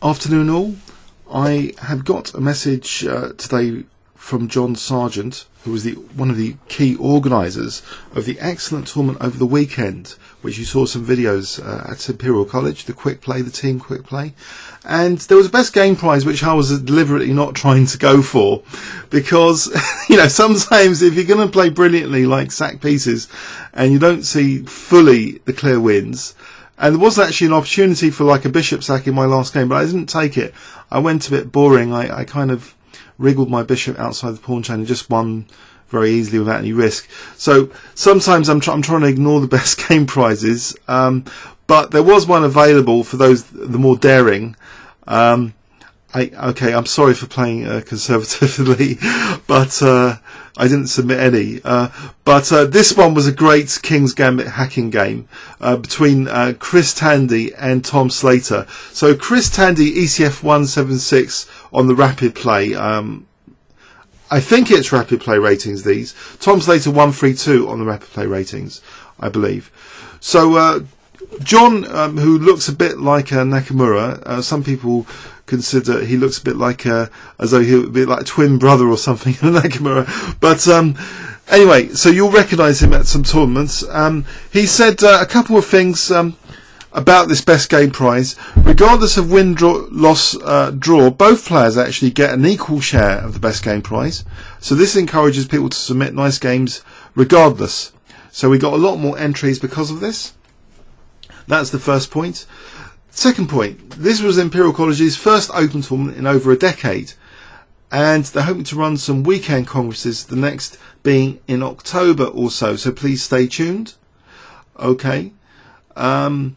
Afternoon all. I have got a message today from John Sargent, who was one of the key organisers of the excellent tournament over the weekend, which you saw some videos at Imperial College, the quick play, the team quick play. And there was a best game prize which I was deliberately not trying to go for, because sometimes if you're going to play brilliantly like sack pieces and you don't see fully the clear wins, and there was actually an opportunity for like a bishop sack in my last game, but I didn't take it. I went a bit boring. I kind of wriggled my bishop outside the pawn chain and just won very easily without any risk. So sometimes I'm trying to ignore the best game prizes, but there was one available for those the more daring. I'm sorry for playing conservatively, but I didn't submit any. But this one was a great King's Gambit hacking game between Chris Tandy and Tom Slater. So Chris Tandy, ECF 176 on the Rapid Play. I think it's Rapid Play ratings, these. Tom Slater 132 on the Rapid Play ratings, I believe. So John, who looks a bit like Nakamura, some people consider he looks a bit like as though he would be like a twin brother or something in Nakamura. But anyway, so you'll recognise him at some tournaments. He said a couple of things about this best game prize. Regardless of win, draw, loss, draw, both players actually get an equal share of the best game prize. So this encourages people to submit nice games regardless. So we got a lot more entries because of this. That's the first point. Second point, this was Imperial College's first open tournament in over a decade, and they're hoping to run some weekend congresses, the next being in October or so, so please stay tuned. Okay. The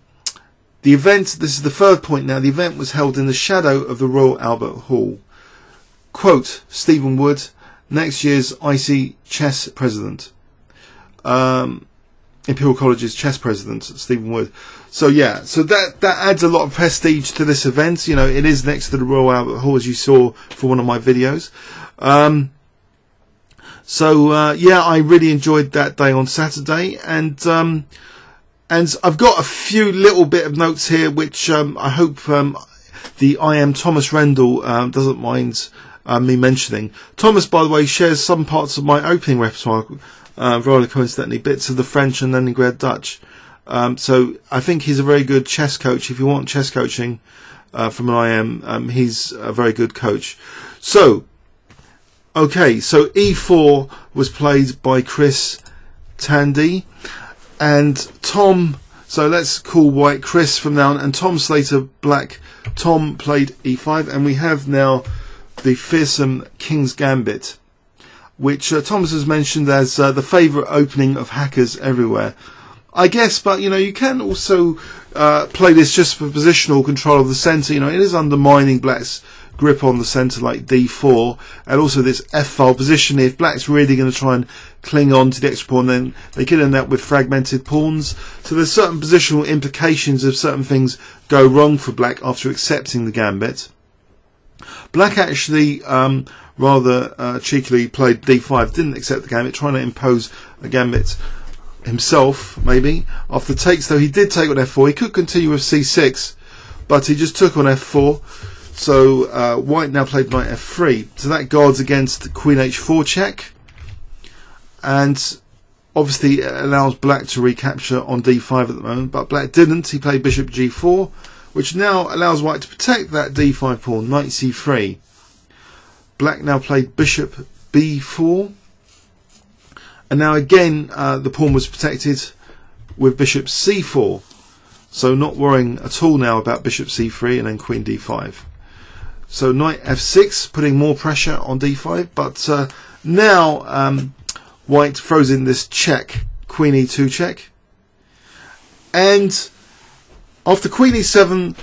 event, this is the third point now, the event was held in the shadow of the Royal Albert Hall. Quote, Stephen Wood, next year's IC chess president. Imperial College's chess president, Stephen Wood. So yeah, so that adds a lot of prestige to this event. It is next to the Royal Albert Hall, as you saw for one of my videos. Yeah, I really enjoyed that day on Saturday, and I've got a few little bit of notes here, which I hope the I am Thomas Rendle doesn't mind me mentioning. Thomas, by the way, shares some parts of my opening repertoire. Rather coincidentally, bits of the French and Leningrad Dutch. So I think he's a very good chess coach. If you want chess coaching from an IM, he's a very good coach. So, okay, so E4 was played by Chris Tandy and Tom. So let's call white Chris from now on, and Tom Slater black. Tom played E5, and we have now the fearsome King's Gambit, which Thomas has mentioned as the favourite opening of hackers everywhere. I guess, but you can also play this just for positional control of the centre. It is undermining black's grip on the centre like D4, and also this F-file position. If black's really going to try and cling on to the extra pawn, then they could end up with fragmented pawns. So there's certain positional implications if certain things go wrong for black after accepting the gambit. Black actually rather cheekily played D5, didn't accept the gambit, trying to impose a gambit himself, maybe. After takes, though, he did take on F4. He could continue with C6, but he just took on F4. So white now played knight F3. So that guards against Queen H4 check, and obviously it allows black to recapture on D5 at the moment, but black didn't. He played bishop G4, which now allows white to protect that D5 pawn, knight C3. Black now played bishop B4, and now again the pawn was protected with bishop C4, so not worrying at all now about bishop C3 and then queen D5. So knight F6, putting more pressure on D5, but now white throws in this check, queen E2 check, and after queen E7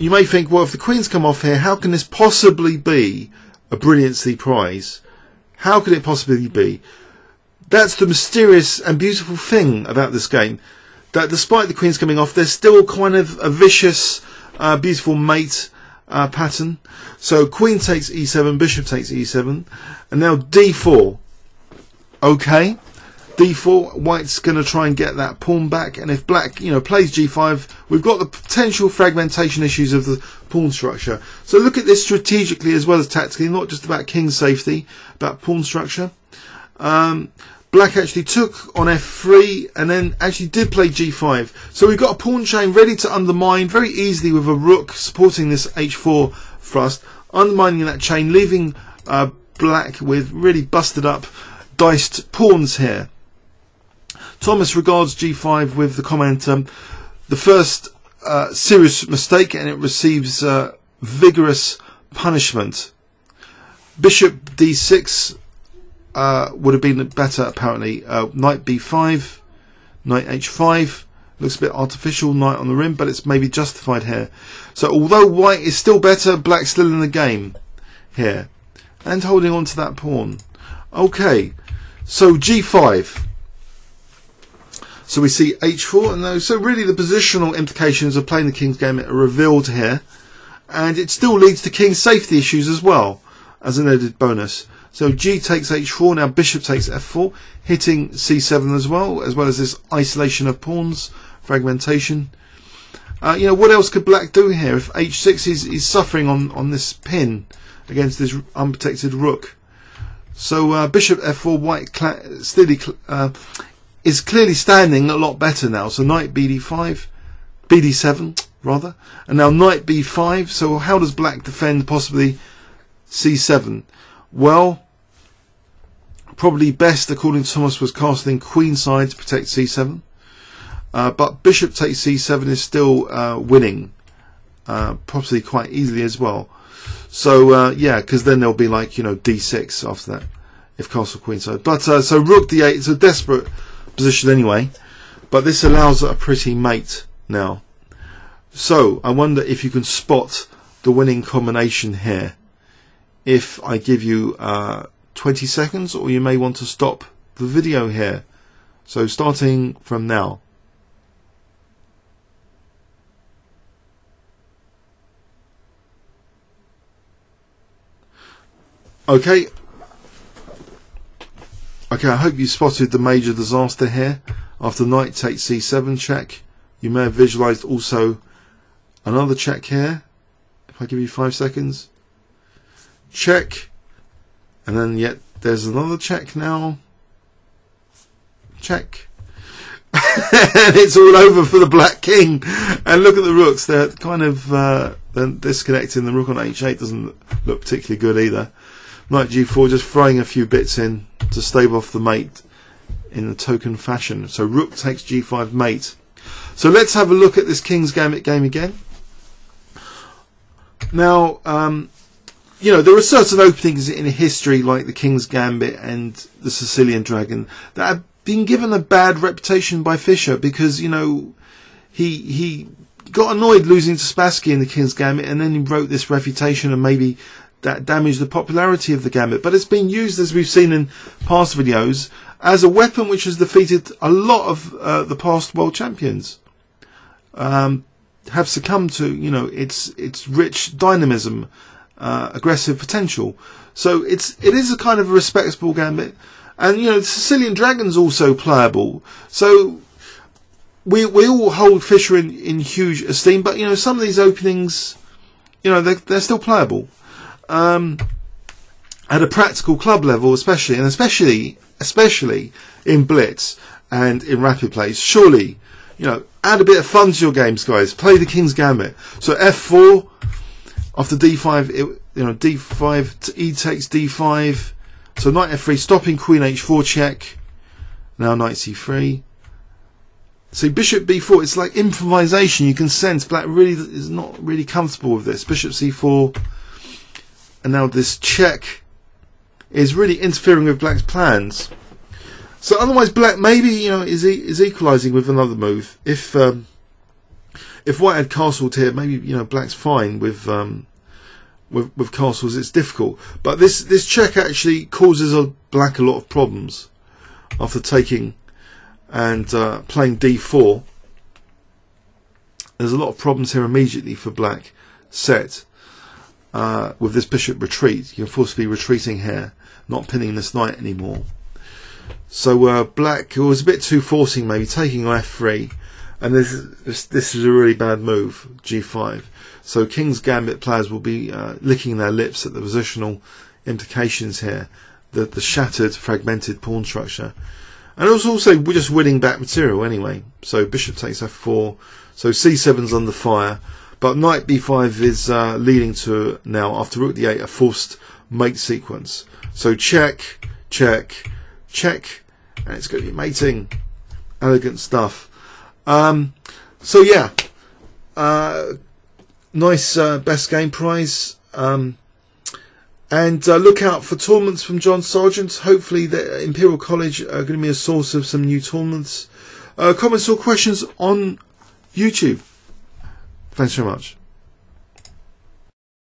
you may think, well, if the queen's come off here, how can this possibly be a brilliancy prize? How could it possibly be? That's the mysterious and beautiful thing about this game, that despite the queens coming off, there's still kind of a vicious, beautiful mate pattern. So queen takes E7, bishop takes E7, and now D4. Okay, d4, white's going to try and get that pawn back, and if black, you know, plays g5, we've got the potential fragmentation issues of the pawn structure. So look at this strategically as well as tactically, not just about king safety, about pawn structure. Black actually took on f3 and then actually did play g5. So we've got a pawn chain ready to undermine very easily with a rook supporting this h4 thrust, undermining that chain, leaving black with really busted up diced pawns here. Thomas regards g5 with the comment, the first serious mistake, and it receives vigorous punishment. Bishop d6 would have been better apparently. Knight b5, knight h5, looks a bit artificial, knight on the rim, but it's maybe justified here. So although white is still better, black's still in the game here and holding on to that pawn. Okay, so g5. So we see h4, and those, so really the positional implications of playing the King's Gambit are revealed here, and it still leads to king safety issues as well as an added bonus. So g takes h4, now bishop takes f4, hitting c7 as well as this isolation of pawns, fragmentation. You know, what else could black do here? If h6 is suffering on this pin against this unprotected rook. So bishop f4, white is clearly standing a lot better now. So knight bd7 rather, and now knight b5. So how does black defend possibly c7? Well, probably best, according to Thomas, was castling queenside to protect c7. But bishop takes c7 is still winning, possibly quite easily as well. So yeah, because then there'll be like, you know, d6 after that if castle queenside. But so rook d8, it's a desperate position anyway, but this allows a pretty mate now. So I wonder if you can spot the winning combination here if I give you 20 seconds, or you may want to stop the video here. So starting from now. Okay, I hope you spotted the major disaster here. After knight takes c7 check, you may have visualized also another check here. If I give you 5 seconds, check, and then yet there's another check now, check, and it's all over for the black king. And look at the rooks, they're kind of they're disconnecting. The rook on h8 doesn't look particularly good either. Knight g4, just throwing a few bits in to stave off the mate in a token fashion. So rook takes g5 mate. So let's have a look at this King's Gambit game again. Now, you know, there are certain openings in history like the King's Gambit and the Sicilian Dragon that have been given a bad reputation by Fischer because, you know, he got annoyed losing to Spassky in the King's Gambit, and then he wrote this refutation, and maybe that damaged the popularity of the Gambit. But it's been used, as we've seen in past videos, as a weapon which has defeated a lot of the past world champions. Have succumbed to, you know, its rich dynamism, aggressive potential. So it is a kind of a respectable Gambit, and you know, the Sicilian Dragon's also playable. So we all hold Fischer in huge esteem, but you know, some of these openings, you know, they're still playable. At a practical club level, especially in Blitz and in Rapid Plays, surely, you know, add a bit of fun to your games, guys. Play the King's Gambit. So f4 after d5, you know, d5 to e takes d5. So knight f3, stopping queen h4 check. Now knight c3. So bishop b4. It's like improvisation. You can sense black really is not really comfortable with this. Bishop c4. And now this check is really interfering with black's plans. So otherwise, black maybe, you know, is equalising with another move. If white had castled here, maybe, you know, black's fine with castles. It's difficult, but this check actually causes black a lot of problems after taking and playing d4. There's a lot of problems here immediately for black set. With this bishop retreat, you're forced to be retreating here, not pinning this knight anymore. So black was a bit too forcing, maybe taking on f3, and this is a really bad move, g5. So King's Gambit players will be licking their lips at the positional implications here, the shattered, fragmented pawn structure. And also we're just winning back material anyway. So bishop takes f4, so c7's under fire, but knight b5 is leading to now, after rook d8, a forced mate sequence. So check, check, check, and it's going to be mating. Elegant stuff. So yeah, nice best game prize. And look out for tournaments from John Sargent. Hopefully the Imperial College are going to be a source of some new tournaments. Comments or questions on YouTube. Thanks very much.